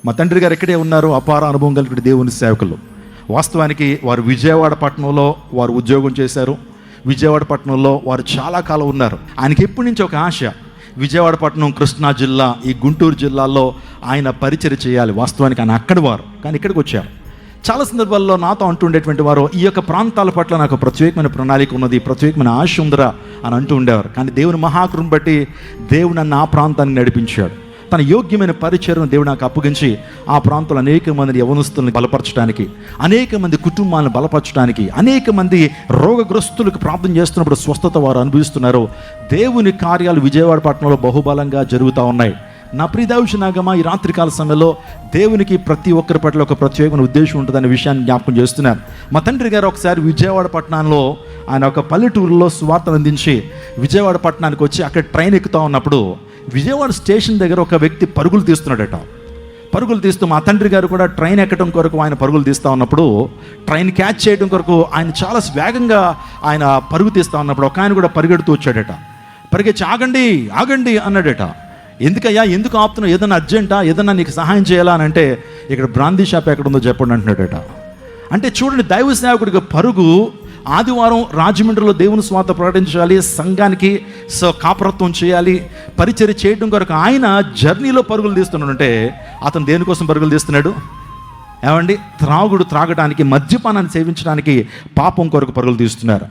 మా తండ్రి గారు ఎక్కడే ఉన్నారు, అపార అనుభవం కలిగిన దేవుని సేవకులు. వాస్తవానికి వారు విజయవాడ పట్టణంలో వారు ఉద్యోగం చేశారు. విజయవాడ పట్టణంలో వారు చాలా కాలం ఉన్నారు. ఆయనకి ఎప్పటి నుంచి ఒక ఆశ, విజయవాడ పట్టణం, కృష్ణా జిల్లా, ఈ గుంటూరు జిల్లాల్లో ఆయన పరిచయం చేయాలి. వాస్తవానికి ఆయన అక్కడి వారు, కానీ ఇక్కడికి వచ్చారు. చాలా సందర్భాల్లో నాతో అంటుండేటువంటి వారు, ఈ యొక్క ప్రాంతాల పట్ల నాకు ప్రత్యేకమైన ప్రణాళిక ఉన్నది, ప్రత్యేకమైన ఆశ ఉందిరా అని అంటూ ఉండేవారు. కానీ దేవుని మహాకృపను బట్టి దేవుడు నన్ను ఆ ప్రాంతానికి నడిపించాడు. తన యోగ్యమైన పరిచయం దేవుడు నాకు అప్పగించి ఆ ప్రాంతంలో అనేక మందిని యవనస్తులను బలపరచడానికి, అనేక మంది కుటుంబాలను బలపరచడానికి, అనేక మంది రోగగ్రస్తులకు ప్రార్థన చేస్తున్నప్పుడు స్వస్థత వారు అనుభవిస్తున్నారు. దేవుని కార్యాలు విజయవాడ పట్టణంలో బహుబలంగా జరుగుతూ ఉన్నాయి. నా ప్రియదౌషనాగమా, ఈ రాత్రికాల సమయంలో దేవునికి ప్రతి ఒక్కరి పట్ల ఒక ప్రత్యేకమైన ఉద్దేశం ఉంటుందనే విషయాన్ని జ్ఞాపకం చేస్తున్నారు. మా తండ్రి గారు ఒకసారి విజయవాడ పట్టణంలో ఆయన ఒక పల్లెటూరులో సువార్తను అందించి విజయవాడ పట్టణానికి వచ్చి అక్కడ ట్రైన్ ఎక్కుతూ ఉన్నప్పుడు విజయవాడ స్టేషన్ దగ్గర ఒక వ్యక్తి పరుగులు తీస్తున్నాడట. పరుగులు తీస్తూ మా తండ్రి గారు కూడా ట్రైన్ ఎక్కడం కొరకు ఆయన పరుగులు తీస్తూ ఉన్నప్పుడు, ట్రైన్ క్యాచ్ చేయడం కొరకు ఆయన చాలా వేగంగా ఆయన పరుగు తీస్తూ ఉన్నప్పుడు ఒక ఆయన కూడా పరిగెడుతూ వచ్చాడట. పరిగెచ్చి ఆగండి ఆగండి అన్నాడట. ఎందుకయ్యా, ఎందుకు ఆపుతున్నావు, ఏదన్నా అర్జెంటా, ఏదన్నా నీకు సహాయం చేయాలా అని అంటే, ఇక్కడ బ్రాందీ షాప్ ఎక్కడుందో చెప్పండి అంటున్నాడట. అంటే చూడండి, దైవ సేవకుడికి పరుగు, ఆదివారం రాజమండ్రిలో దేవుని స్వార్థ ప్రకటించాలి, సంఘానికి కాపరత్వం చేయాలి, పరిచర్య చేయడం కొరకు ఆయన జర్నీలో పరుగులు తీస్తున్నాడంటే అతను దేనికోసం పరుగులు తీస్తున్నాడు? ఏమండి, త్రాగడానికి, మద్యపానాన్ని సేవించడానికి, పాపం కొరకు పరుగులు తీస్తున్నారు.